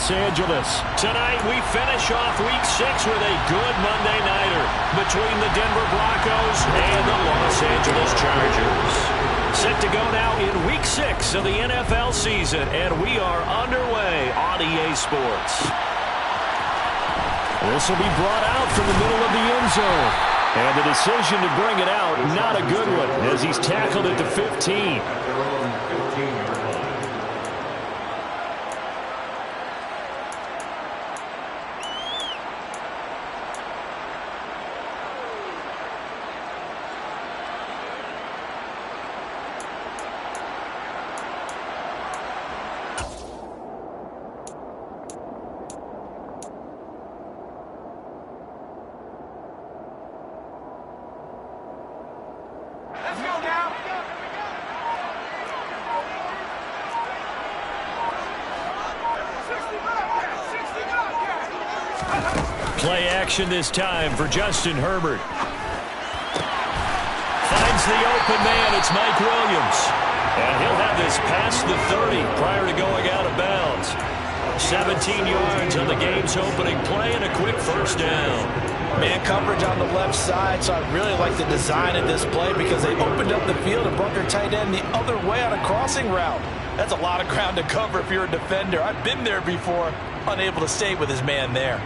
Los Angeles. Tonight, we finish off Week 6 with a good Monday nighter between the Denver Broncos and the Los Angeles Chargers. Set to go now in Week 6 of the NFL season, and we are underway on EA Sports. This will be brought out from the middle of the end zone. And the decision to bring it out, not a good one, as he's tackled at the 15. Play action this time for Justin Herbert. Finds the open man. It's Mike Williams. And he'll have this past the 30 prior to going out of bounds. 17 yards on the game's opening play and a quick first down. Man coverage on the left side, so I really like the design of this play because they opened up the field and brought their tight end the other way on a crossing route. That's a lot of ground to cover if you're a defender. I've been there before, unable to stay with his man there.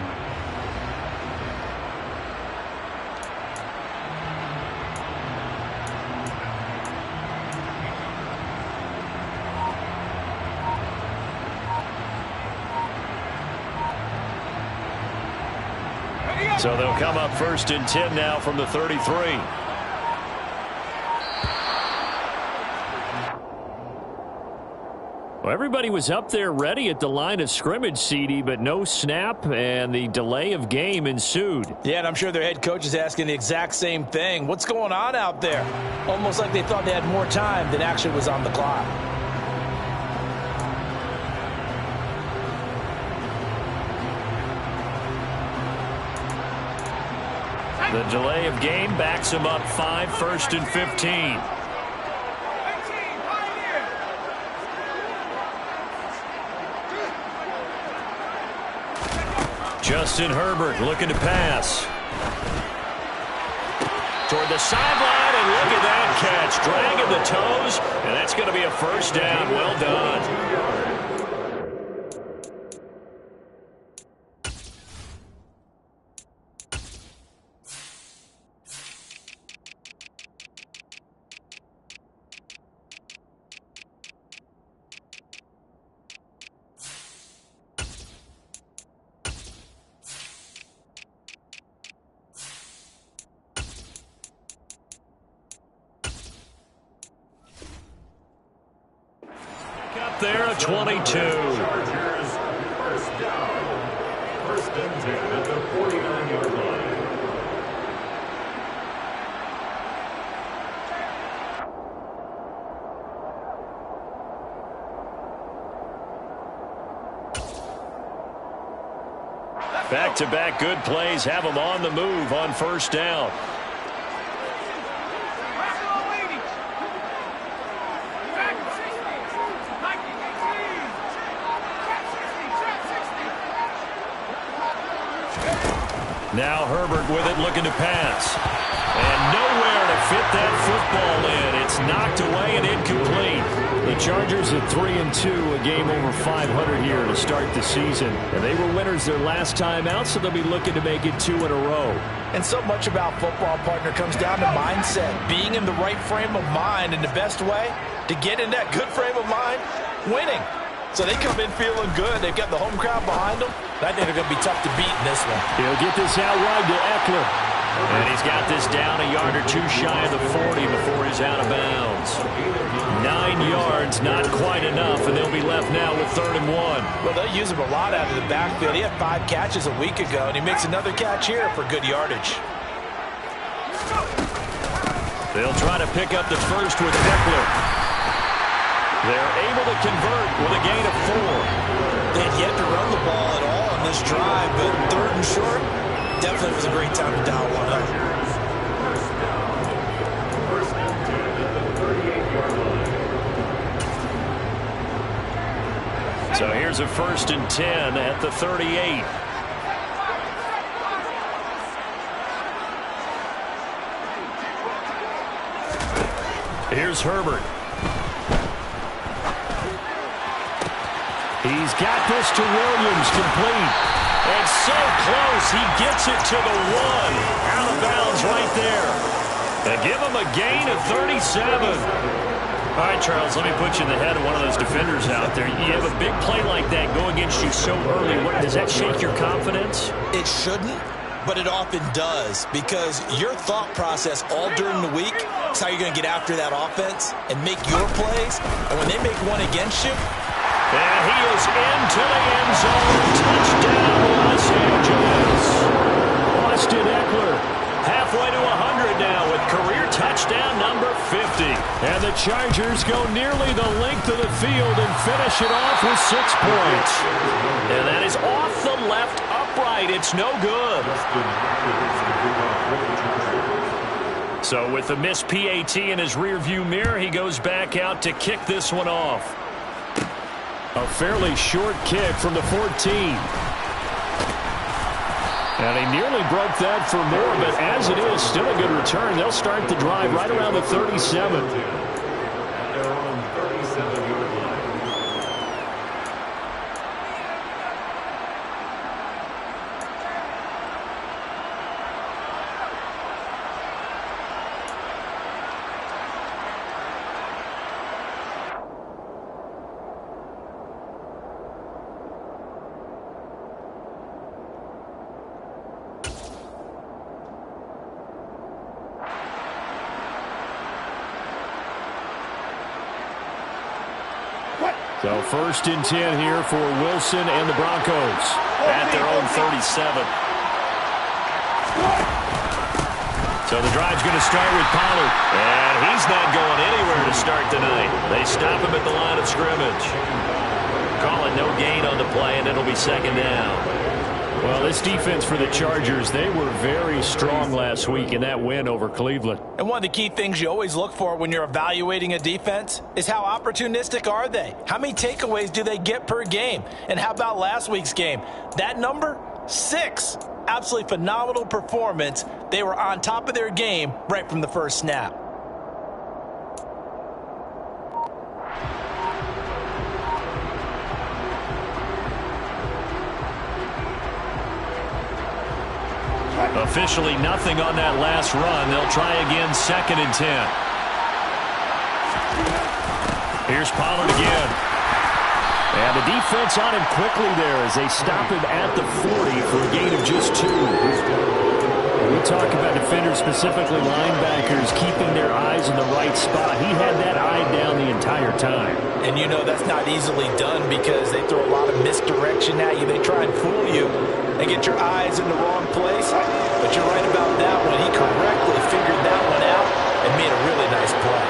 So they'll come up 1st and 10 now from the 33. Well, everybody was up there ready at the line of scrimmage, CD, but no snap, and the delay of game ensued. Yeah, and I'm sure their head coach is asking the exact same thing. What's going on out there? Almost like they thought they had more time than actually was on the clock. The delay of game backs him up 5, 1st and 15. Justin Herbert looking to pass. Toward the sideline, and look at that catch. Dragging the toes, and that's going to be a first down. Well done. There at 22. Chargers, first down. 1st and 10 at the 49-yard line. Back-to-back good plays have them on the move on 1st down. Now Herbert with it, looking to pass. And nowhere to fit that football in. It's knocked away and incomplete. The Chargers at 3-2, a game over 500 here to start the season. And they were winners their last time out, so they'll be looking to make it 2 in a row. And so much about football, partner, comes down to mindset. Being in the right frame of mind, and the best way to get in that good frame of mind, winning. So they come in feeling good. They've got the home crowd behind them. I think they're going to be tough to beat in this one. He'll get this out wide to Eckler. And he's got this down a yard or two shy of the 40 before he's out of bounds. 9 yards, not quite enough, and they'll be left now with 3rd and 1. Well, they'll use him a lot out of the backfield. He had 5 catches a week ago, and he makes another catch here for good yardage. They'll try to pick up the first with Eckler. They're able to convert with a gain of 4. They had yet to run the ball at all on this drive, but 3rd and short, definitely was a great time to dial one up. First and 10 at the 38-yard line. So here's a 1st and 10 at the 38. Here's Herbert. He's got this to Williams, complete. And so close, he gets it to the 1. Out of bounds right there. And give him a gain of 37. All right, Charles, let me put you in the head of one of those defenders out there. You have a big play like that go against you so early. Does that shake your confidence? It shouldn't, but it often does, because your thought process all during the week is how you're going to get after that offense and make your plays. And when they make one against you, and he is into the end zone. Touchdown, Los Angeles. Austin Eckler halfway to 100 now with career touchdown number 50. And the Chargers go nearly the length of the field and finish it off with 6 points. And that is off the left upright. It's no good. So with the missed PAT in his rearview mirror, he goes back out to kick this one off. A fairly short kick from the 14. And he nearly broke that for more, but as it is, still a good return. They'll start the drive right around the 37. They're on 37-yard line. So 1st and 10 here for Wilson and the Broncos at their own 37. So the drive's going to start with Pollard. And he's not going anywhere to start tonight. They stop him at the line of scrimmage. Call it no gain on the play, and it'll be 2nd down. Well, this defense for the Chargers, they were very strong last week in that win over Cleveland. and one of the key things you always look for when you're evaluating a defense is how opportunistic are they? How many takeaways do they get per game? And how about last week's game? That number, 6. Absolutely phenomenal performance. They were on top of their game right from the first snap. Officially nothing on that last run. They'll try again, 2nd and 10. Here's Pollard again. And the defense on him quickly there as they stop him at the 40 for a gain of just 2. We talk about defenders, specifically linebackers, keeping their eyes in the right spot. He had that eye down the entire time. And you know that's not easily done because they throw a lot of misdirection at you. They try and fool you and get your eyes in the wrong place. But you're right about that one. He correctly figured that one out and made a really nice play.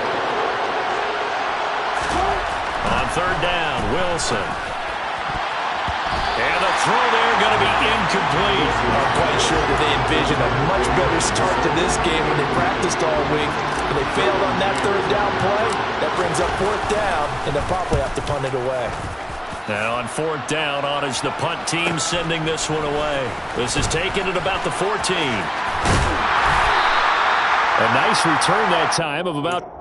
On 3rd down, Wilson. And the throw there going to be incomplete. I'm quite sure that they envisioned a much better start to this game when they practiced all week. But they failed on that 3rd down play. That brings up 4th down, and they'll probably have to punt it away. Now on 4th down, on is the punt team sending this one away. This is taken at about the 14. A nice return that time of about...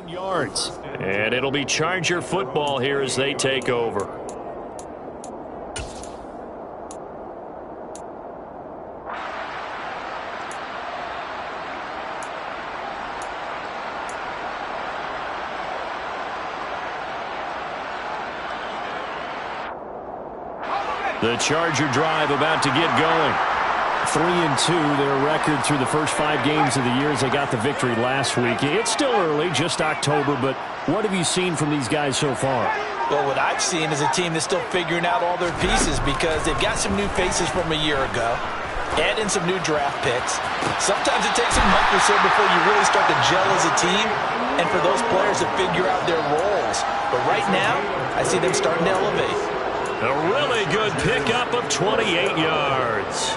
yards. And it'll be Charger football here as they take over. The Charger drive about to get going. 3-2, their record through the first 5 games of the year as they got the victory last week. It's still early, just October, but what have you seen from these guys so far? Well, what I've seen is a team that's still figuring out all their pieces because they've got some new faces from a year ago. Add in some new draft picks. Sometimes it takes a month or so before you really start to gel as a team and for those players to figure out their roles. But right now, I see them starting to elevate. A really good pickup of 28 yards.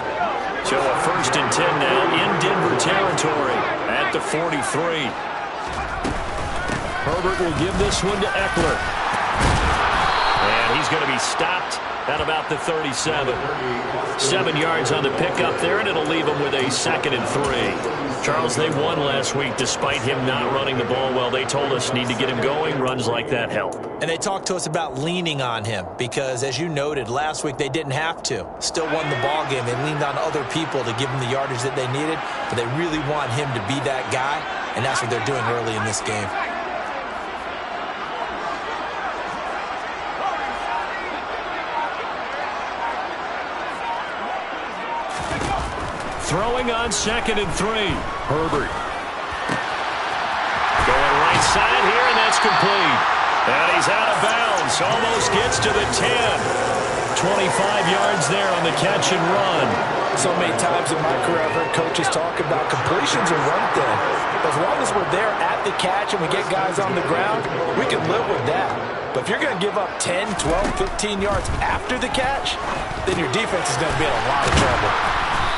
So a 1st and 10 now in Denver territory at the 43. Herbert will give this one to Eckler. And he's going to be stopped at about the 37. 7 yards on the pickup there, and it'll leave him with a 2nd and 3. Charles, they won last week despite him not running the ball well. They told us need to get him going. Runs like that help. And they talked to us about leaning on him because, as you noted, last week they didn't have to. Still won the ball game. They leaned on other people to give him the yardage that they needed, but they really want him to be that guy, and that's what they're doing early in this game. Throwing on 2nd and 3. Herbert. Going right side here, and that's complete. And he's out of bounds. Almost gets to the 10. 25 yards there on the catch and run. So many times in my career I've heard coaches talk about completions are one thing. As long as we're there at the catch and we get guys on the ground, we can live with that. But if you're going to give up 10, 12, 15 yards after the catch, then your defense is going to be in a lot of trouble.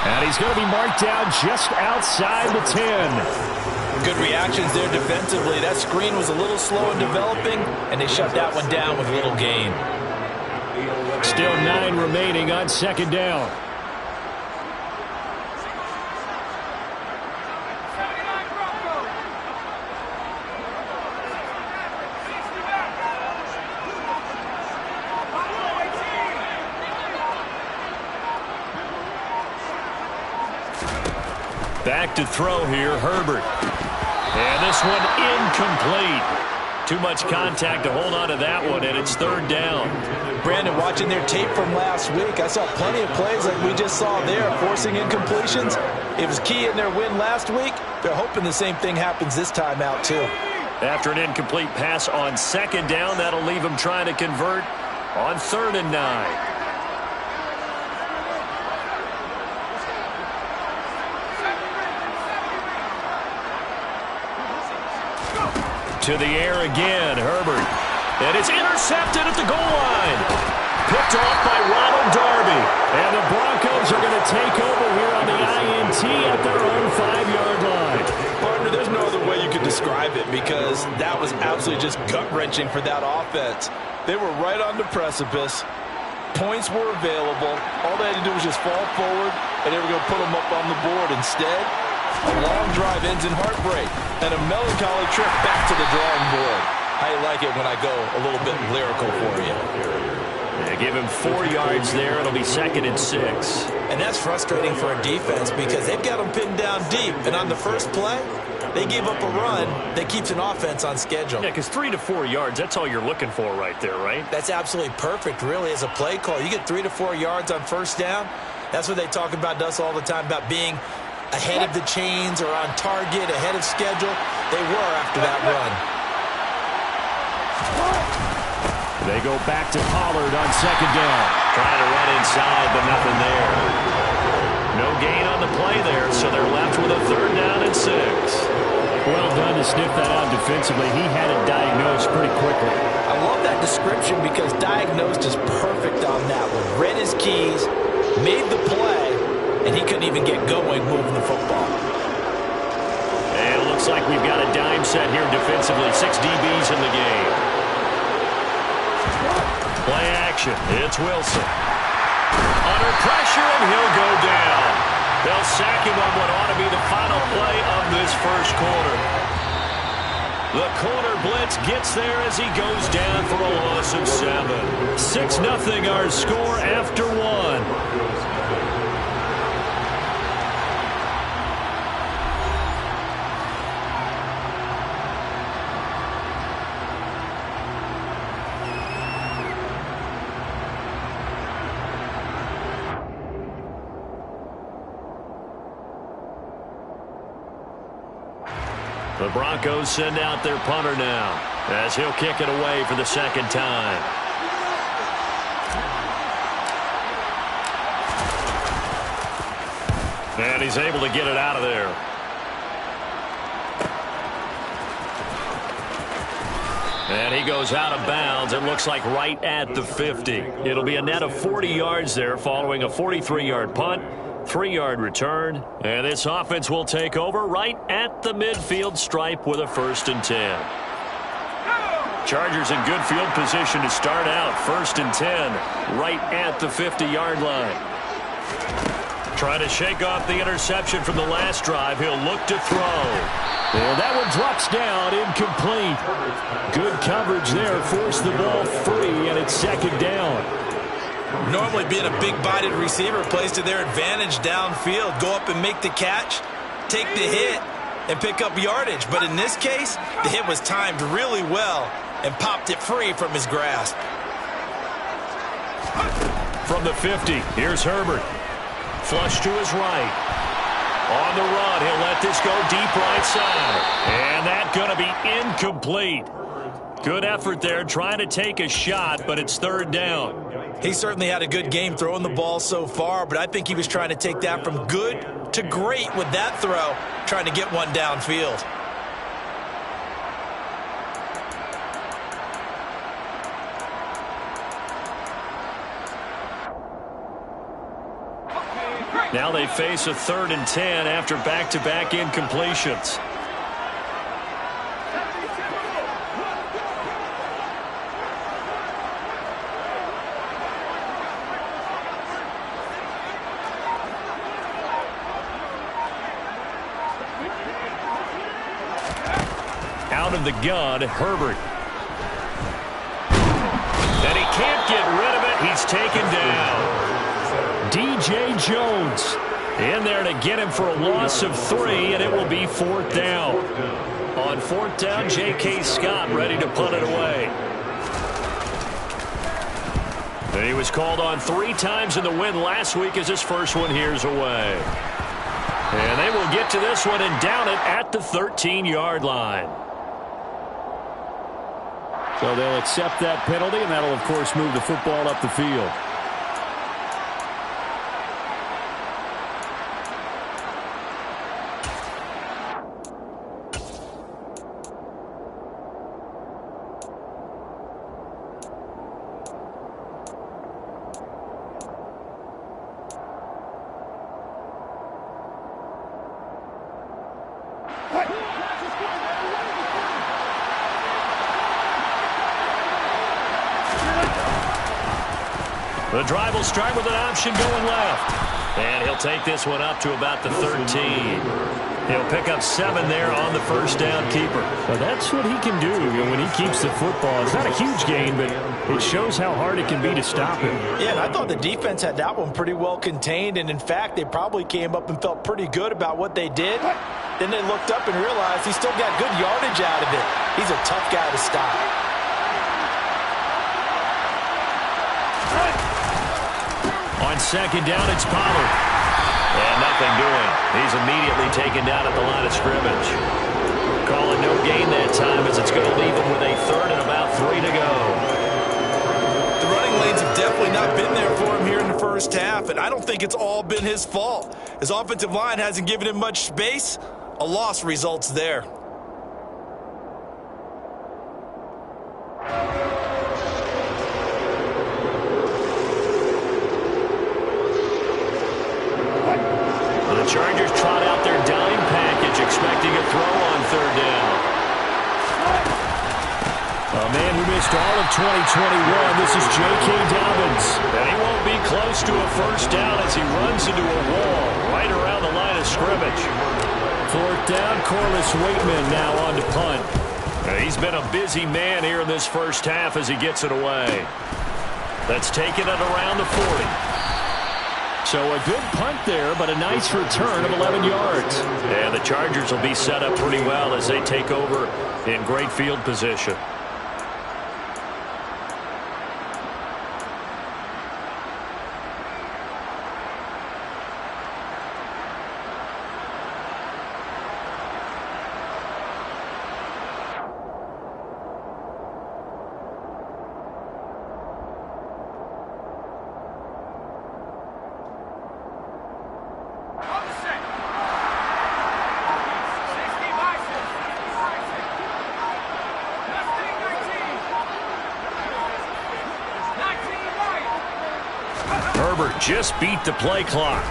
And he's going to be marked down just outside the 10. Good reactions there defensively. That screen was a little slow in developing, and they shut that one down with a little gain. Still 9 remaining on 2nd down. Back to throw here, Herbert. And this one incomplete. Too much contact to hold on to that one, and it's 3rd down. Brandon, watching their tape from last week, I saw plenty of plays like we just saw there, forcing incompletions. It was key in their win last week. They're hoping the same thing happens this time out, too. After an incomplete pass on 2nd down, that'll leave them trying to convert on 3rd and 9. To the air again, Herbert. And it's intercepted at the goal line. Picked off by Ronald Darby. And the Broncos are going to take over here on the INT at their own 5-yard line. Partner, there's no other way you could describe it because that was absolutely just gut-wrenching for that offense. They were right on the precipice. Points were available. All they had to do was just fall forward, and they were going to put them up on the board. Instead, a long drive ends in heartbreak and a melancholy trip back to the drawing board. I like it when I go a little bit lyrical for you. They give him 4 yards there. It'll be 2nd and 6. And that's frustrating for a defense because they've got them pinned down deep. And on the first play, they gave up a run that keeps an offense on schedule. Yeah, because 3 to 4 yards, that's all you're looking for right there, right? That's absolutely perfect, really, as a play call. You get 3 to 4 yards on 1st down. That's what they talk about to us all the time, about being ahead of the chains or on target, ahead of schedule. They were after that run. They go back to Pollard on 2nd down. Trying to run inside, but nothing there. No gain on the play there, so they're left with a 3rd down and 6. Well done to sniff that out defensively. He had it diagnosed pretty quickly. I love that description because diagnosed is perfect on that one. Read his keys, made the play, and he couldn't even get going moving the football. And it looks like we've got a dime set here defensively. 6 DBs in the game. Play action. It's Wilson. Under pressure, and he'll go down. They'll sack him on what ought to be the final play of this first quarter. The corner blitz gets there as he goes down for a loss of 7. 6-0 our score after 1. The Broncos send out their punter now as he'll kick it away for the second time. And he's able to get it out of there. And he goes out of bounds. It looks like right at the 50. It'll be a net of 40 yards there following a 43-yard punt, 3-yard return. And this offense will take over right at the midfield stripe with a 1st and 10. Chargers in good field position to start out. 1st and 10 right at the 50-yard line. Trying to shake off the interception from the last drive. He'll look to throw. And that one drops down, incomplete. Good coverage there, forced the ball free, and it's 2nd down. Normally being a big-bodied receiver plays to their advantage downfield. Go up and make the catch, take the hit, and pick up yardage. But in this case, the hit was timed really well and popped it free from his grasp. From the 50, here's Herbert. Flush to his right. On the run, he'll let this go deep right side. And that's going to be incomplete. Good effort there trying to take a shot, but it's 3rd down. He certainly had a good game throwing the ball so far, but I think he was trying to take that from good to great with that throw, trying to get one downfield. Now they face a 3rd and 10 after back-to-back incompletions. Out of the gun, Herbert. And he can't get rid of it. He's taken down. DJ Jones in there to get him for a loss of 3, and it will be 4th down. On 4th down, J.K. Scott ready to punt it away. And he was called on 3 times in the win last week as his first one here's away. And they will get to this one and down it at the 13-yard line. So they'll accept that penalty, and that'll, of course, move the football up the field. The drive will start with an option going left. And he'll take this one up to about the 13. He'll pick up 7 there on the 1st down keeper. Well, that's what he can do when he keeps the football. It's not a huge gain, but it shows how hard it can be to stop him. Yeah, and I thought the defense had that one pretty well contained, and in fact, they probably came up and felt pretty good about what they did. Then they looked up and realized he still got good yardage out of it. He's a tough guy to stop. On 2nd down, it's Pollard. And nothing doing. He's immediately taken down at the line of scrimmage. Calling no gain that time as it's going to leave him with a 3rd and about 3 to go. The running lanes have definitely not been there for him here in the first half, and I don't think it's all been his fault. His offensive line hasn't given him much space. A loss results there. The Chargers trot out their dime package, expecting a throw on 3rd down. A man who missed all of 2021, this is J.K. Dobbins. And he won't be close to a 1st down as he runs into a wall right around the line of scrimmage. 4th down, Corliss Waitman now on to punt. He's been a busy man here in this first half as he gets it away. That's taken it around the 40. So a good punt there, but a nice return of 11 yards. And the Chargers will be set up pretty well as they take over in great field position. Herbert just beat the play clock.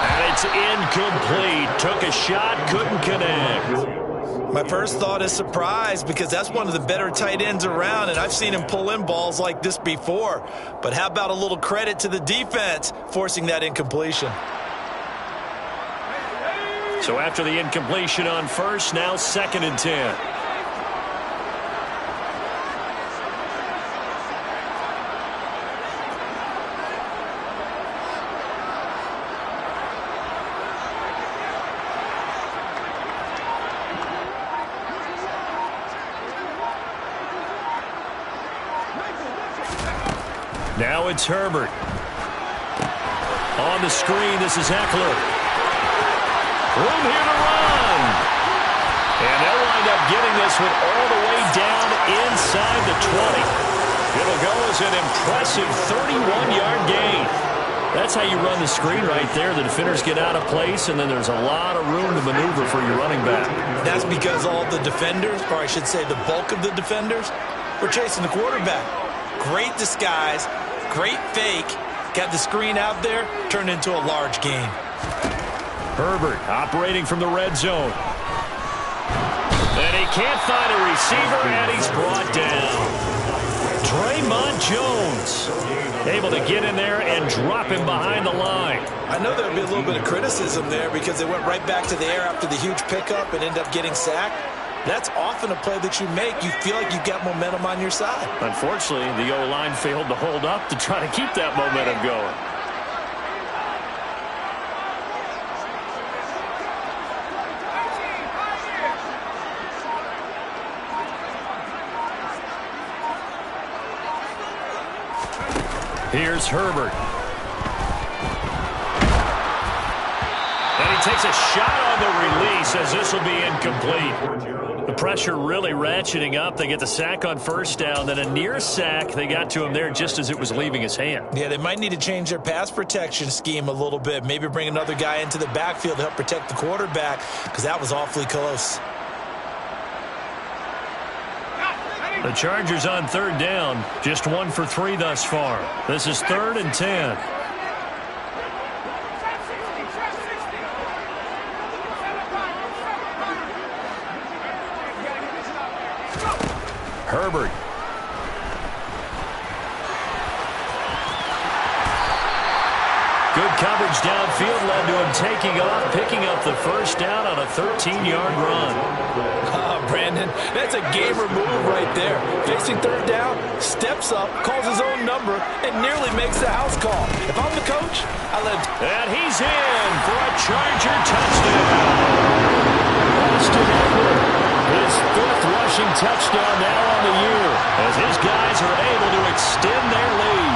And it's incomplete. Took a shot, couldn't connect. My first thought is surprise, because that's one of the better tight ends around, and I've seen him pull in balls like this before. But how about a little credit to the defense forcing that incompletion? So after the incompletion on first, now 2nd and 10. Now it's Herbert. On the screen, this is Eckler. Room here to run. And they'll wind up getting this one all the way down inside the 20. It'll go as an impressive 31-yard gain. That's how you run the screen right there. The defenders get out of place, and then there's a lot of room to maneuver for your running back. That's because all the defenders, or I should say the bulk of the defenders, were chasing the quarterback. Great disguise, great fake. Got the screen out there, turned into a large gain. Herbert operating from the red zone. And he can't find a receiver, and he's brought down. Draymond Jones able to get in there and drop him behind the line. I know there'll be a little bit of criticism there because they went right back to the air after the huge pickup and ended up getting sacked. That's often a play that you make. You feel like you've got momentum on your side. Unfortunately, the O-line failed to hold up to try to keep that momentum going. Here's Herbert. And he takes a shot on the release as this will be incomplete. The pressure really ratcheting up. They get the sack on first down, then a near sack. They got to him there just as it was leaving his hand. Yeah, they might need to change their pass protection scheme a little bit. Maybe bring another guy into the backfield to help protect the quarterback, because that was awfully close. The Chargers on 3rd down, just 1 for 3 thus far. This is 3rd and 10. Herbert. Good coverage downfield led to him taking off, picking up the first down on a 13-yard run. Brandon, that's a gamer move right there. Facing 3rd down, steps up, calls his own number, and nearly makes the house call. If I'm the coach, I let him. And he's in for a Charger touchdown. Austin Eckler, his 5th rushing touchdown now on the year, as his guys are able to extend their lead.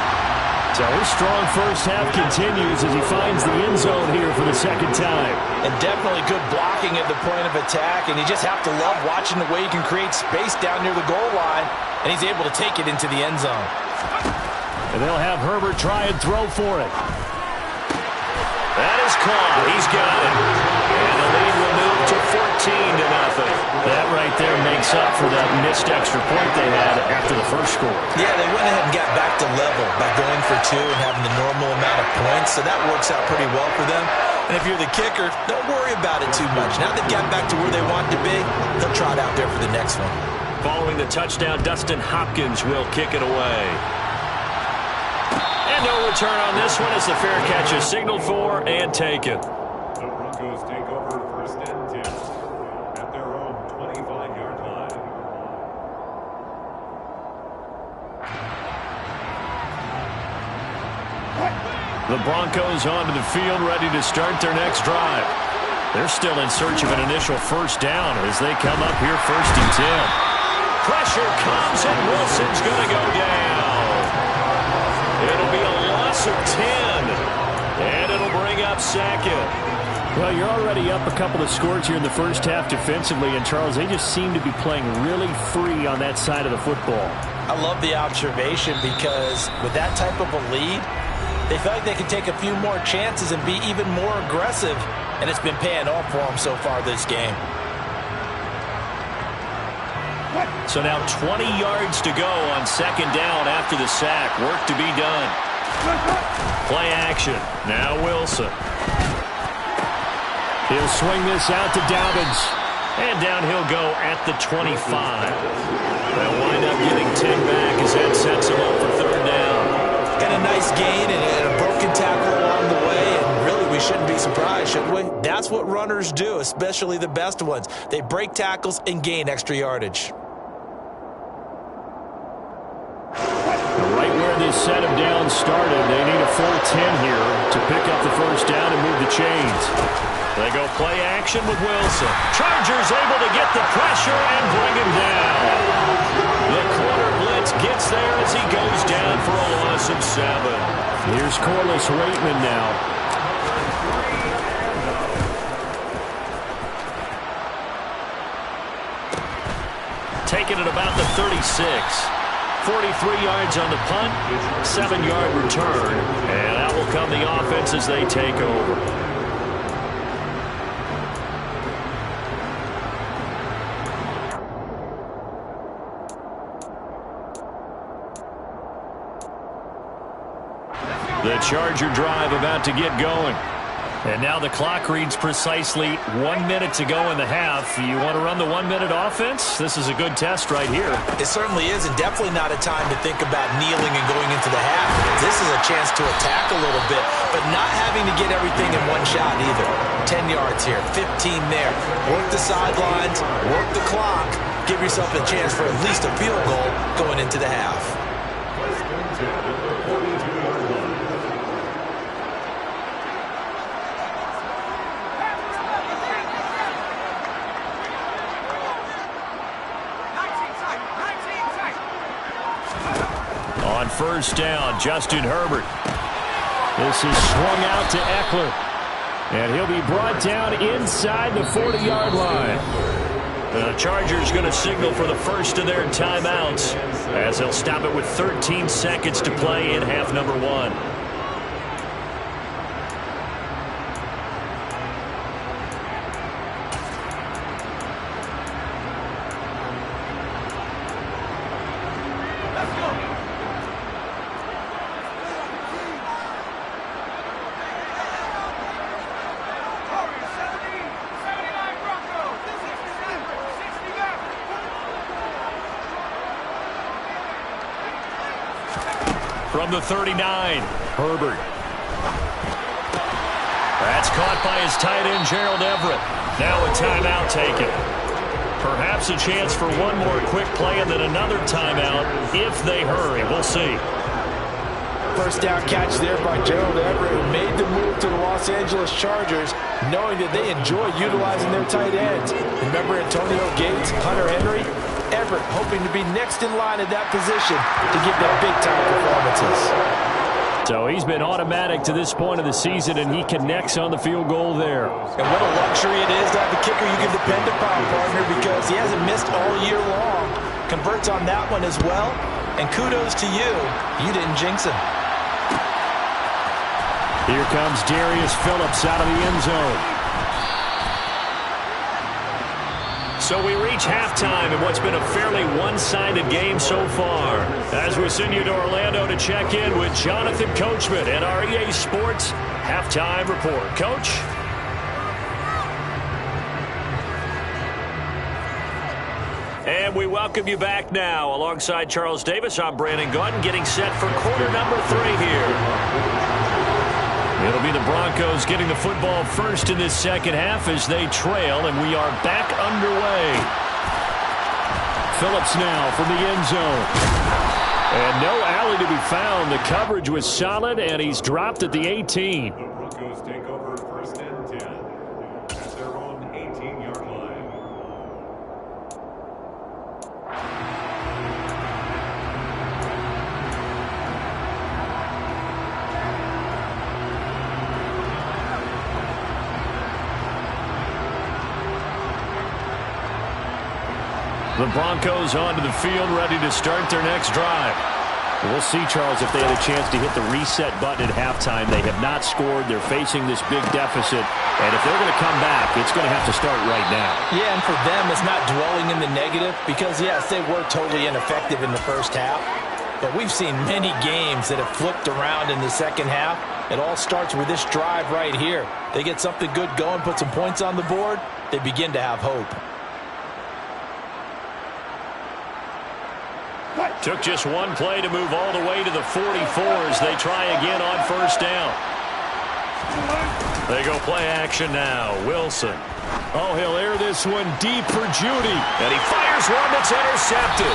So his strong first half continues as he finds the end zone here for the 2nd time. And definitely good blocking at the point of attack, and you just have to love watching the way he can create space down near the goal line, and he's able to take it into the end zone. And they'll have Herbert try and throw for it. That is caught. He's got it. And the lead will move to 14-0. That right there makes up for that missed extra point they had after the first score. Yeah, they went ahead and got back to level by going for 2 and having the normal amount of points, so that works out pretty well for them. And if you're the kicker, don't worry about it too much. Now they've got back to where they want to be, they'll trot out there for the next one. Following the touchdown, Dustin Hopkins will kick it away. And no return on this one as the fair catch is signaled for and taken. The Broncos take over 1st and 10 at their own 25-yard line. The Broncos onto the field, ready to start their next drive. They're still in search of an initial first down as they come up here 1st and 10. Pressure comes, and Wilson's going to go down. It'll be a loss of 10, and it'll bring up 2nd. Well, you're already up a couple of scores here in the first half defensively, and Charles, they just seem to be playing really free on that side of the football. I love the observation because with that type of a lead, they feel like they can take a few more chances and be even more aggressive, and it's been paying off for them so far this game. So now 20 yards to go on second down after the sack. Work to be done. Play action. Now Wilson. He'll swing this out to Dobbins. And down he'll go at the 25. They'll wind up getting 10 back as that sets him up for third down. And a nice gain and a broken tackle along the way. And really, we shouldn't be surprised, should we? That's what runners do, especially the best ones. They break tackles and gain extra yardage. Right where this set of downs started, they need a full 10 here to pick up the first down and move the chains. They go play action with Wilson. Chargers able to get the pressure and bring him down. The quarter blitz gets there as he goes down for a loss of 7. Here's Corliss Waitman now. Taking it about the 36. 43 yards on the punt, 7-yard return, and that will come the offense as they take over. The Charger drive about to get going. And now the clock reads precisely 1 minute to go in the half. You want to run the 1 minute offense? This is a good test right here. It certainly is, and definitely not a time to think about kneeling and going into the half. This is a chance to attack a little bit, but not having to get everything in one shot either. 10 yards here, 15 there. Work the sidelines, work the clock. Give yourself a chance for at least a field goal going into the half. On first down, Justin Herbert. This is swung out to Eckler. And he'll be brought down inside the 40-yard line. The Chargers going to signal for the first of their timeouts as they'll stop it with 13 seconds to play in half number 1. From the 39, Herbert. That's caught by his tight end, Gerald Everett. Now a timeout taken. Perhaps a chance for one more quick play and then another timeout if they hurry. We'll see. First down catch there by Gerald Everett, who made the move to the Los Angeles Chargers, knowing that they enjoy utilizing their tight ends. Remember Antonio Gates, Hunter Henry? Everett hoping to be next in line at that position to give them big-time performances. So he's been automatic to this point of the season, and he connects on the field goal there. And what a luxury it is to have a kicker you can depend upon, partner, because he hasn't missed all year long. Converts on that one as well, and kudos to you. You didn't jinx him. Here comes Darius Phillips out of the end zone. So we reach halftime in what's been a fairly one-sided game so far. As we send you to Orlando to check in with Jonathan Coachman and our EA Sports Halftime Report. Coach? And we welcome you back now. Alongside Charles Davis, I'm Brandon Gaudin, getting set for quarter number 3 here. It'll be the Broncos getting the football first in this second half as they trail, and we are back underway. Phillips now from the end zone. And no alley to be found. The coverage was solid, and he's dropped at the 18. The Broncos take over first and 10 at their own 18-yard line. The Broncos onto the field, ready to start their next drive. We'll see, Charles, if they had a chance to hit the reset button at halftime. They have not scored. They're facing this big deficit. And if they're going to come back, it's going to have to start right now. Yeah, and for them, it's not dwelling in the negative because, yes, they were totally ineffective in the first half. But we've seen many games that have flipped around in the second half. It all starts with this drive right here. They get something good going, put some points on the board, they begin to have hope. Took just one play to move all the way to the 44 as they try again on first down. They go play action now. Wilson. Oh, he'll air this one deep for Judy. And he fires one that's intercepted.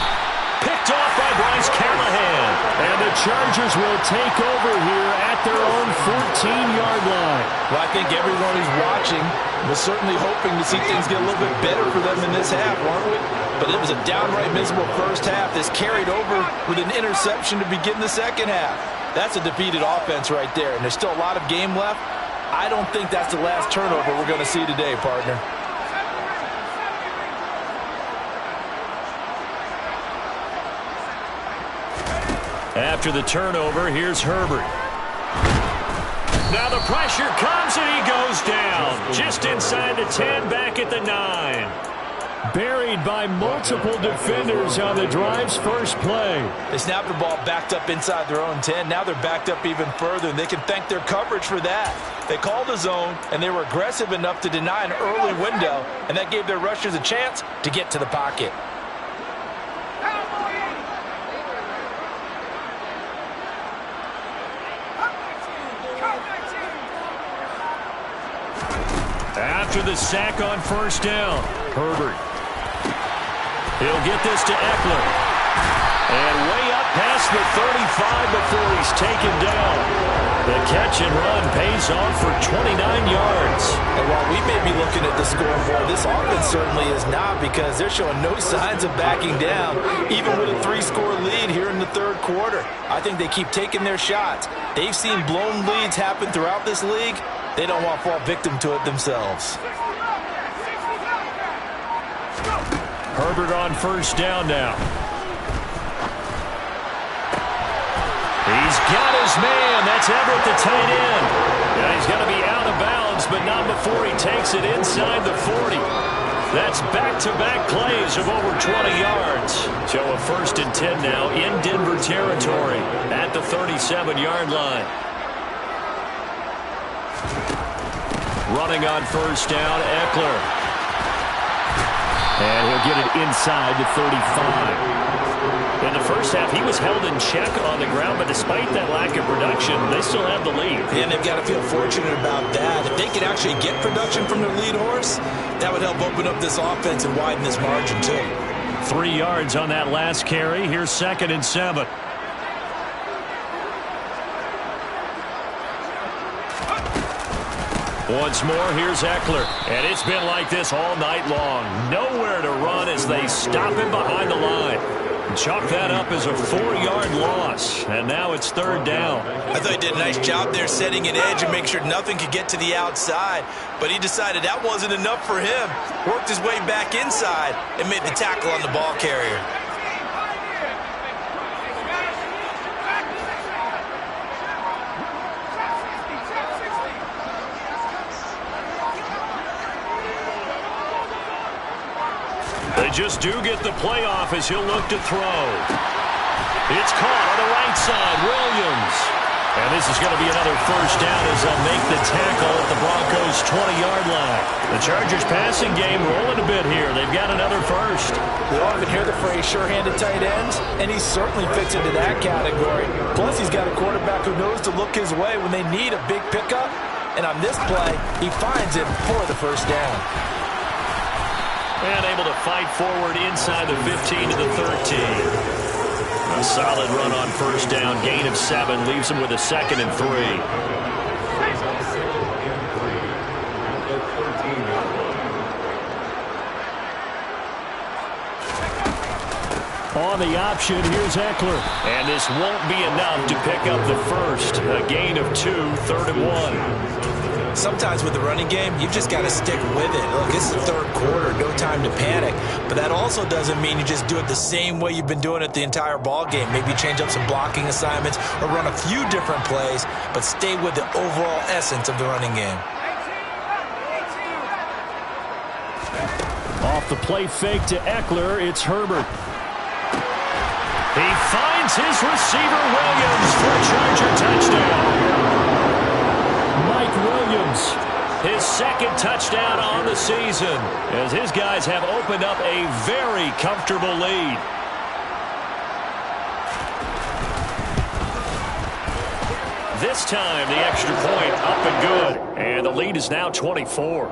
Picked off by Bryce Callahan. And the Chargers will take over here at their own 14-yard line. Well, I think everyone who's watching was certainly hoping to see things get a little bit better for them in this half, weren't we? But it was a downright miserable first half. This carried over with an interception to begin the second half. That's a defeated offense right there, and there's still a lot of game left. I don't think that's the last turnover we're going to see today, partner. After the turnover, here's Herbert. Now the pressure comes and he goes down. Just inside the 10, back at the 9. Buried by multiple defenders on the drive's first play. They snapped the ball backed up inside their own 10. Now they're backed up even further, and they can thank their coverage for that. They called the zone, and they were aggressive enough to deny an early window, and that gave their rushers a chance to get to the pocket. After the sack on first down, Herbert. He'll get this to Eckler. And way up past the 35 before he's taken down. The catch and run pays off for 29 yards. And while we may be looking at the scoreboard, this offense certainly is not, because they're showing no signs of backing down, even with a 3-score lead here in the third quarter. I think they keep taking their shots. They've seen blown leads happen throughout this league. They don't want to fall victim to it themselves. Herbert on first down now. He's got his man. That's Everett, the tight end. Yeah, he's going to be out of bounds, but not before he takes it inside the 40. That's back-to-back plays of over 20 yards. So a 1st and 10 now in Denver territory at the 37-yard line. Running on first down, Eckler. And he'll get it inside the 35. In the first half, he was held in check on the ground, but despite that lack of production, they still have the lead. And they've got to feel fortunate about that. If they could actually get production from their lead horse, that would help open up this offense and widen this margin too. 3 yards on that last carry. Here's 2nd and 7. Once more, here's Eckler. And it's been like this all night long. Nowhere to run as they stop him behind the line. Chalk that up as a 4-yard loss. And now it's 3rd down. I thought he did a nice job there setting an edge and make sure nothing could get to the outside. But he decided that wasn't enough for him. Worked his way back inside and made the tackle on the ball carrier. They just do get the playoff as he'll look to throw. It's caught on the right side, Williams. And this is going to be another first down as they'll make the tackle at the Broncos' 20-yard line. The Chargers passing game rolling a bit here. They've got another first. We often hear the phrase sure-handed tight ends, and he certainly fits into that category. Plus, he's got a quarterback who knows to look his way when they need a big pickup. And on this play, he finds it for the first down. And able to fight forward inside the 15 to the 13. A solid run on first down. Gain of 7 leaves him with a 2nd and 3. On the option, here's Eckler. And this won't be enough to pick up the first. A gain of 2, 3rd and 1. sometimes with the running game, you've just got to stick with it. Look, this is the third quarter, no time to panic. But that also doesn't mean you just do it the same way you've been doing it the entire ball game. Maybe change up some blocking assignments or run a few different plays, but stay with the overall essence of the running game. Off the play fake to Eckler, it's Herbert. He finds his receiver, Williams, for a Charger touchdown. Mike Williams, his second touchdown on the season, as his guys have opened up a very comfortable lead. This time, the extra point up and good, and the lead is now 24.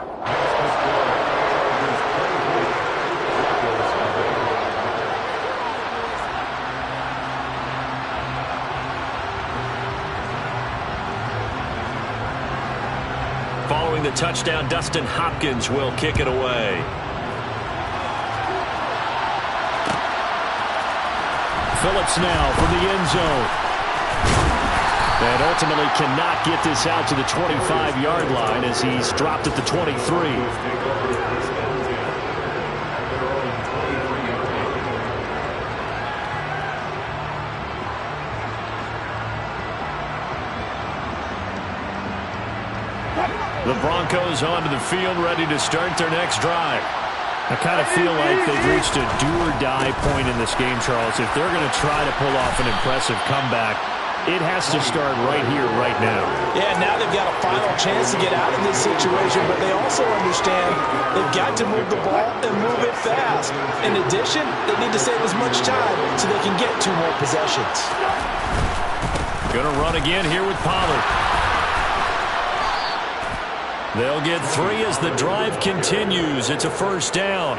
Following the touchdown, Dustin Hopkins will kick it away. Phillips now from the end zone. And ultimately cannot get this out to the 25-yard line as he's dropped at the 23. The Broncos onto the field, ready to start their next drive. I kind of feel like they've reached a do-or-die point in this game, Charles. If they're going to try to pull off an impressive comeback, it has to start right here, right now. Yeah, now they've got a final chance to get out of this situation, but they also understand they've got to move the ball and move it fast. In addition, they need to save as much time so they can get 2 more possessions. Going to run again here with Pollard. They'll get 3 as the drive continues. It's a first down.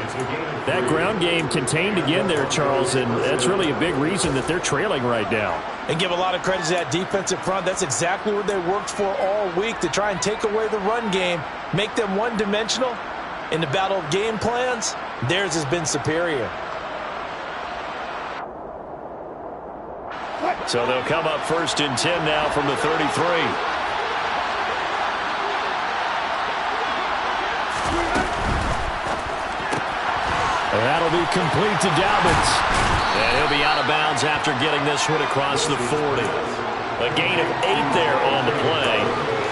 That ground game contained again there, Charles, and that's really a big reason that they're trailing right now. And give a lot of credit to that defensive front. That's exactly what they worked for all week, to try and take away the run game, make them one-dimensional. In the battle of game plans, theirs has been superior. So they'll come up 1st and 10 now from the 33. That'll be complete to Dobbins. And he'll be out of bounds after getting this one across the 40. A gain of 8 there on the play.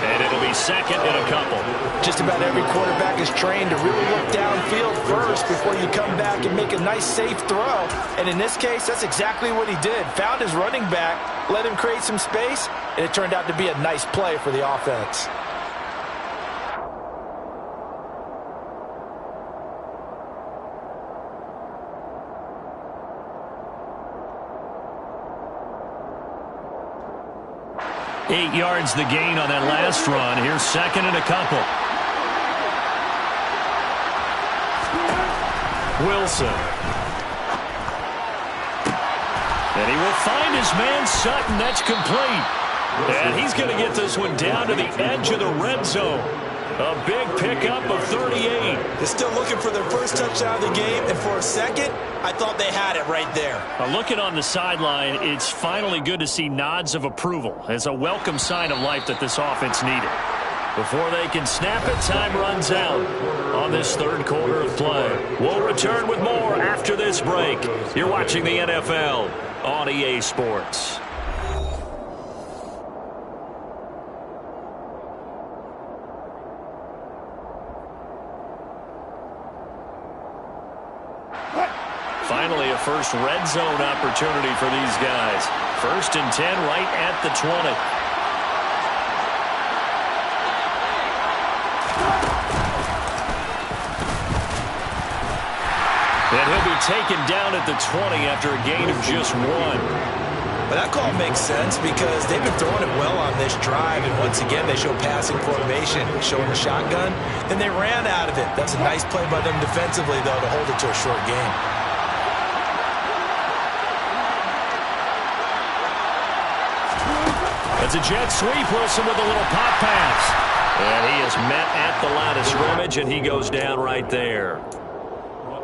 And it'll be second and a couple. Just about every quarterback is trained to really look downfield first before you come back and make a nice, safe throw. And in this case, that's exactly what he did. Found his running back, let him create some space, and it turned out to be a nice play for the offense. Eight yards the gain on that last run. Here's second and a couple. Wilson. And he will find his man Sutton. That's complete. And he's going to get this one down to the edge of the red zone. A big pickup of 38. They're still looking for their first touchdown of the game, and for a second, I thought they had it right there. Looking on the sideline, it's finally good to see nods of approval as a welcome sign of life that this offense needed. Before they can snap it, time runs out on this third quarter of play. We'll return with more after this break. You're watching the NFL on EA Sports. Finally, a first red zone opportunity for these guys. 1st and 10 right at the 20. And he'll be taken down at the 20 after a gain of just 1. But that call makes sense because they've been throwing it well on this drive, and once again they show passing formation, showing the shotgun. Then they ran out of it. That's a nice play by them defensively, though, to hold it to a short game. It's a jet sweep. Wilson with a little pop pass. And he is met at the line of scrimmage, and he goes down right there.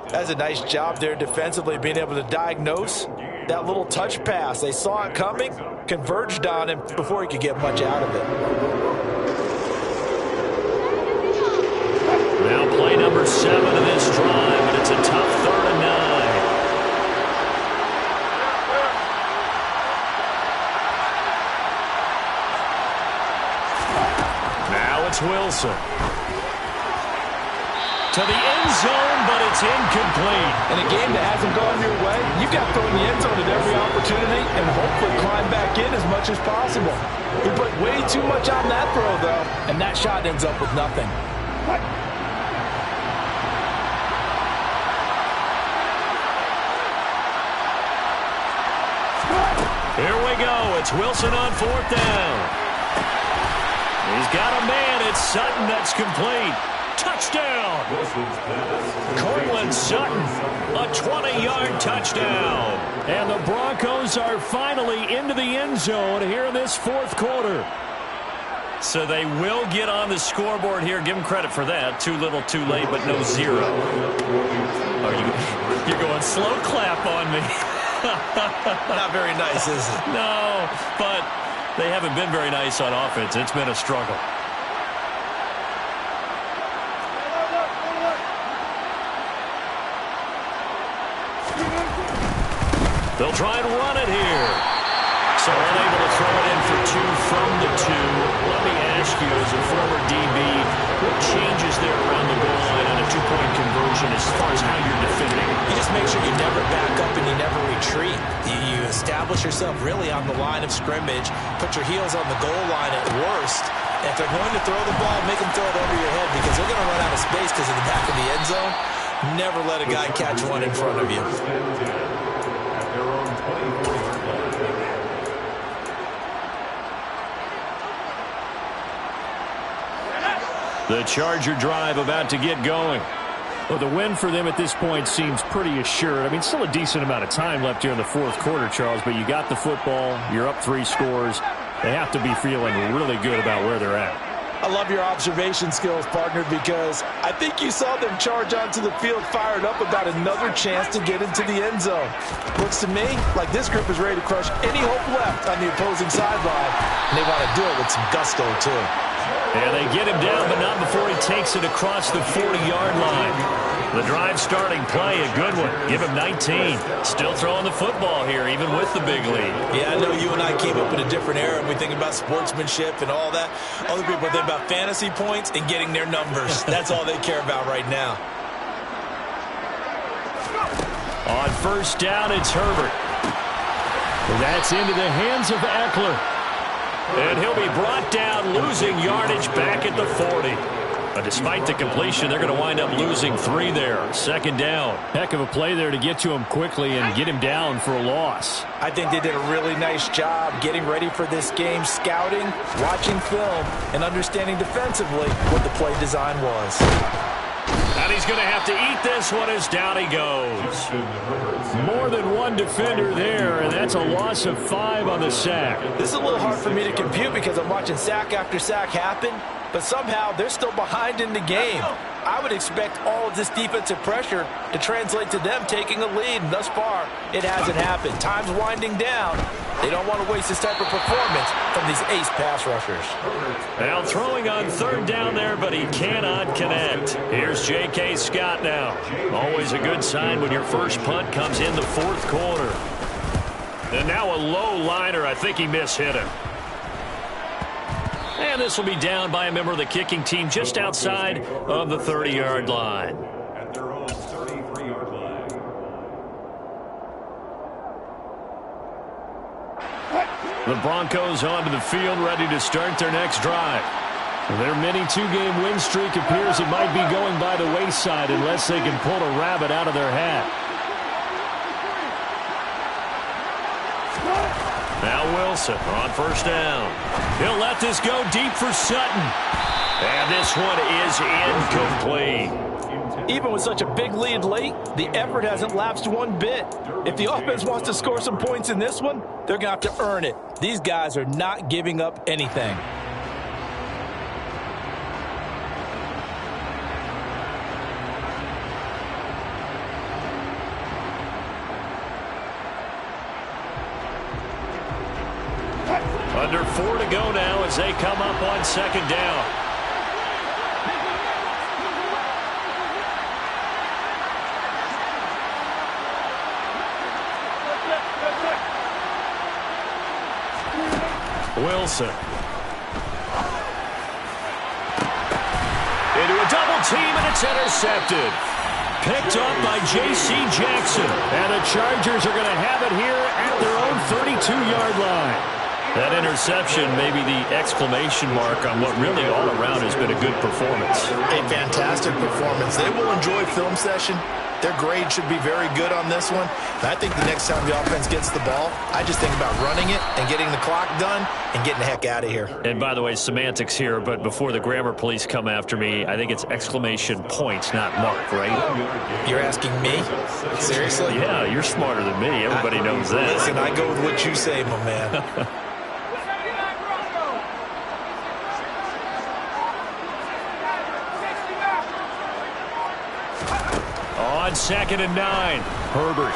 That's a nice job there defensively, being able to diagnose that little touch pass. They saw it coming, converged on him before he could get much out of it. 7 of this drive, and it's a tough 3rd and 9. Now it's Wilson. To the end zone, but it's incomplete. In a game that hasn't gone your way, you've got to throw in the end zone at every opportunity and hopefully climb back in as much as possible. He put way too much on that throw, though, and that shot ends up with nothing. Here we go. It's Wilson on 4th down. He's got a man. It's Sutton that's complete. Touchdown! Cortland Sutton, a 20-yard touchdown. And the Broncos are finally into the end zone here in this 4th quarter. So they will get on the scoreboard here. Give them credit for that. Too little, too late, but no 0. You're going slow clap on me. Not very nice, is it? No, but they haven't been very nice on offense. It's been a struggle. They'll try and run it here. So unable to throw it in for 2 from the 2. Let me ask you, as a former DB, what changes there around the goal line on a 2-point conversion as far as how you're defending? You just make sure you never back up and you never retreat. You establish yourself really on the line of scrimmage, put your heels on the goal line at worst. If they're going to throw the ball, make them throw it over your head because they're going to run out of space because of the back of the end zone. Never let a guy catch one in front of you. The Charger drive about to get going. Well, the win for them at this point seems pretty assured. I mean, still a decent amount of time left here in the 4th quarter, Charles, but you got the football. You're up 3 scores. They have to be feeling really good about where they're at. I love your observation skills, partner, because I think you saw them charge onto the field fired up about another chance to get into the end zone. Looks to me like this group is ready to crush any hope left on the opposing sideline, and they want to do it with some gusto, too. And they get him down, but not before he takes it across the 40-yard line. The drive starting play, a good one. Give him 19. Still throwing the football here, even with the big lead. Yeah, I know you and I came up in a different era, and we think about sportsmanship and all that. Other people think about fantasy points and getting their numbers. That's all they care about right now. On 1st down, it's Herbert. That's into the hands of Eckler. And he'll be brought down, losing yardage back at the 40. But despite the completion, they're going to wind up losing 3 there. 2nd down. Heck of a play there to get to him quickly and get him down for a loss. I think they did a really nice job getting ready for this game, scouting, watching film, and understanding defensively what the play design was. And he's going to have to eat this one as down he goes. More than one defender there, and that's a loss of 5 on the sack. This is a little hard for me to compute because I'm watching sack after sack happen, but somehow they're still behind in the game. I would expect all of this defensive pressure to translate to them taking a lead, and thus far, it hasn't happened. Time's winding down. They don't want to waste this type of performance from these ace pass rushers. Now throwing on 3rd down there, but he cannot connect. Here's J.K. Scott now. Always a good sign when your first punt comes in the 4th quarter. And now a low liner. I think he mishit him. And this will be down by a member of the kicking team just outside of the 30-yard line. At their own 33-yard line. The Broncos onto the field, ready to start their next drive. Their mini 2-game win streak appears it might be going by the wayside unless they can pull a rabbit out of their hat. Now Wilson on 1st down. He'll let this go deep for Sutton. And this one is incomplete. Even with such a big lead late, the effort hasn't lapsed one bit. If the offense wants to score some points in this one, they're going to have to earn it. These guys are not giving up anything. Under 4 to go now as they come up on 2nd down. Wilson. Into a double team, and it's intercepted. Picked up by J.C. Jackson. And the Chargers are going to have it here at their own 32-yard line. That interception may be the exclamation mark on what really all around has been a good performance. A fantastic performance. They will enjoy film session. Their grade should be very good on this one. And I think the next time the offense gets the ball, I just think about running it and getting the clock done and getting the heck out of here. And by the way, semantics here, but before the grammar police come after me, I think it's exclamation point, not mark, right? You're asking me? Seriously? Yeah, you're smarter than me. Everybody knows that. Listen, I go with what you say, my man. On 2nd and 9, Herbert.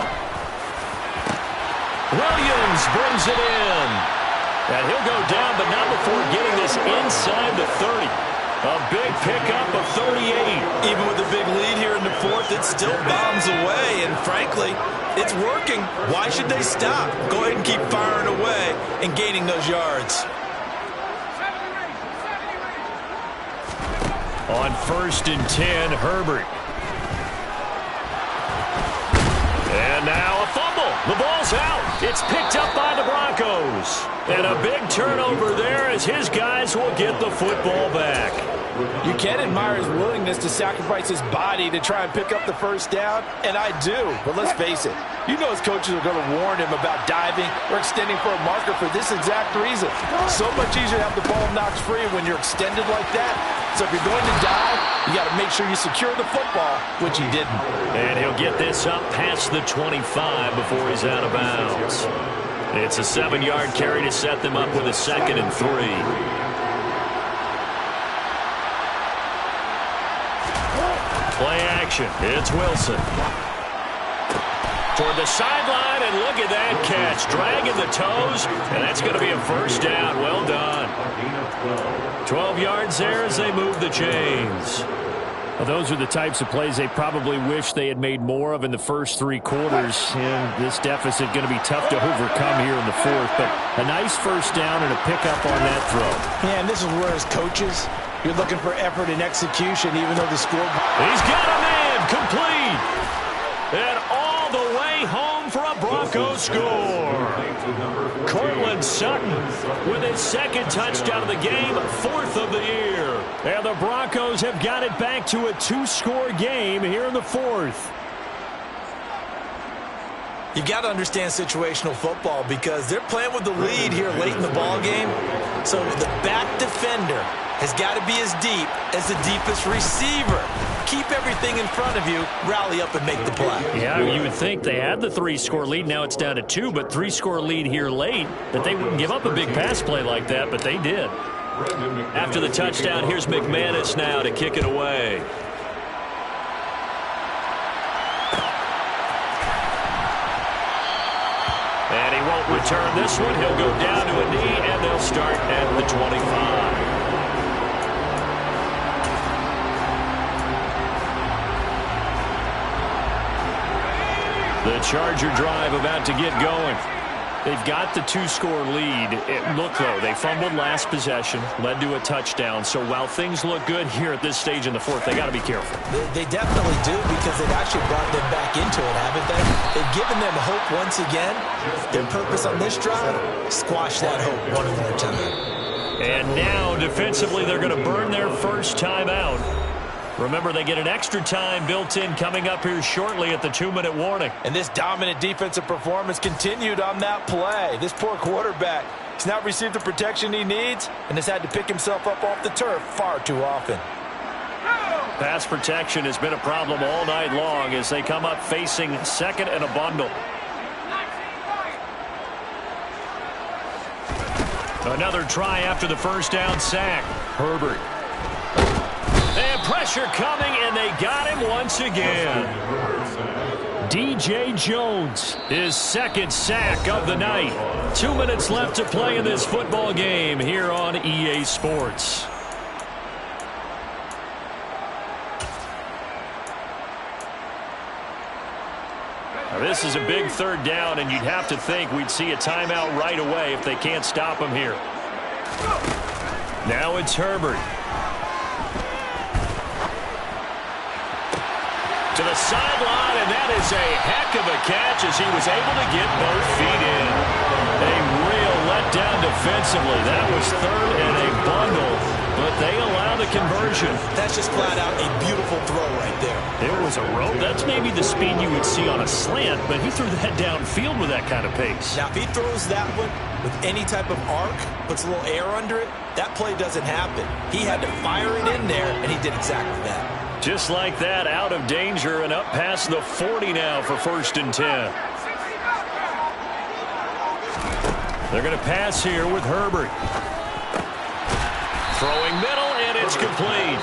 Williams brings it in. And he'll go down, but not before getting this inside the 30. A big pickup of 38. Even with a big lead here in the fourth, it still bombs away. And frankly, it's working. Why should they stop? Go ahead and keep firing away and gaining those yards. On 1st and 10, Herbert. And now a fumble. The ball's out. It's picked up by the Broncos. And a big turnover there as his guys will get the football back. You can admire his willingness to sacrifice his body to try and pick up the first down, and I do. But let's face it, you know his coaches are going to warn him about diving or extending for a marker for this exact reason. So much easier to have the ball knocked free when you're extended like that. So if you're going to dive, you got to make sure you secure the football, which he didn't. And he'll get this up past the 25 before he's out of bounds. It's a 7-yard carry to set them up with a 2nd and 3. Play action. It's Wilson. Toward the sideline, and look at that catch. Dragging the toes, and that's going to be a first down. Well done. 12 yards there as they move the chains. Well, those are the types of plays they probably wish they had made more of in the first 3 quarters. And this deficit going to be tough to overcome here in the fourth. But a nice first down and a pickup on that throw. Yeah, and this is where as coaches, you're looking for effort and execution, even though the score... He's got a man complete. And all the way home for a Broncos score. Cortland Sutton with his 2nd touchdown of the game, 4th of the year. And the Broncos have got it back to a 2-score game here in the 4th. You've got to understand situational football because they're playing with the lead here late in the ball game. So the back defender has got to be as deep as the deepest receiver. Keep everything in front of you, rally up and make the play. Yeah, you would think they had the 3-score lead. Now it's down to 2, but 3-score lead here late, that they wouldn't give up a big pass play like that, but they did. After the touchdown, here's McManus now to kick it away. And he won't return this one. He'll go down to a knee, and they'll start at the 25. The Charger drive about to get going. They've got the 2-score lead. Look, though, they fumbled last possession, led to a touchdown. So while things look good here at this stage in the fourth, they got to be careful. They definitely do because they've actually brought them back into it, haven't they? They've given them hope once again. Their purpose on this drive, squash that hope one more time. And now, defensively, they're going to burn their first time out. Remember, they get an extra time built in coming up here shortly at the 2-minute warning. And this dominant defensive performance continued on that play. This poor quarterback, he's not received the protection he needs and has had to pick himself up off the turf far too often. Pass protection has been a problem all night long as they come up facing 2nd and a bundle. Another try after the first down sack. Herbert. And pressure coming, and they got him once again. DJ Jones, his 2nd sack of the night. 2 minutes left to play in this football game here on EA Sports. Now, this is a big 3rd down, and you'd have to think we'd see a timeout right away if they can't stop him here. Now it's Herbert. To the sideline, and that is a heck of a catch as he was able to get both feet in. A real letdown defensively. That was third and a bundle, but they allow the conversion. That's just flat out a beautiful throw right there. It was a rope. That's maybe the speed you would see on a slant, but he threw that downfield with that kind of pace. Now, if he throws that one with any type of arc, puts a little air under it, that play doesn't happen. He had to fire it in there, and he did exactly that. Just like that, out of danger and up past the 40 now for 1st and 10. They're going to pass here with Herbert. Throwing middle, and it's complete.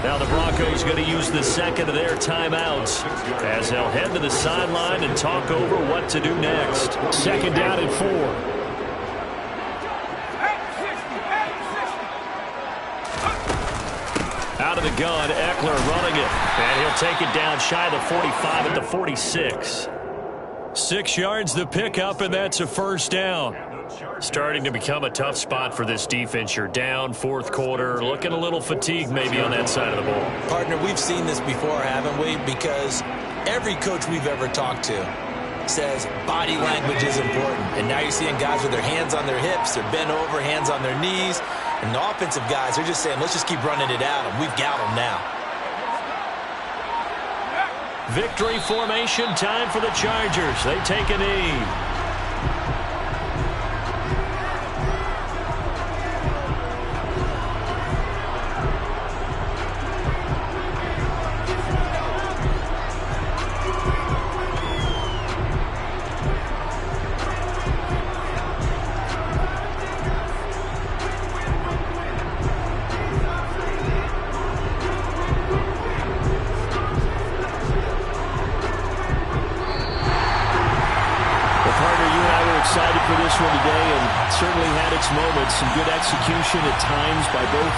Now the Broncos going to use the second of their timeouts as they'll head to the sideline and talk over what to do next. 2nd down and 4. Out of the gun, Eckler running it. And he'll take it down shy of the 45 at the 46. 6 yards the pickup, and that's a 1st down. Starting to become a tough spot for this defense. You're down 4th quarter, looking a little fatigued maybe on that side of the ball. Partner, we've seen this before, haven't we? Because every coach we've ever talked to says body language is important. And now you're seeing guys with their hands on their hips, they're bent over, hands on their knees. And the offensive guys are just saying, let's just keep running it at them. We've got them now. Victory formation time for the Chargers. They take a knee. Excited for this one today, and certainly had its moments. Some good execution at times by both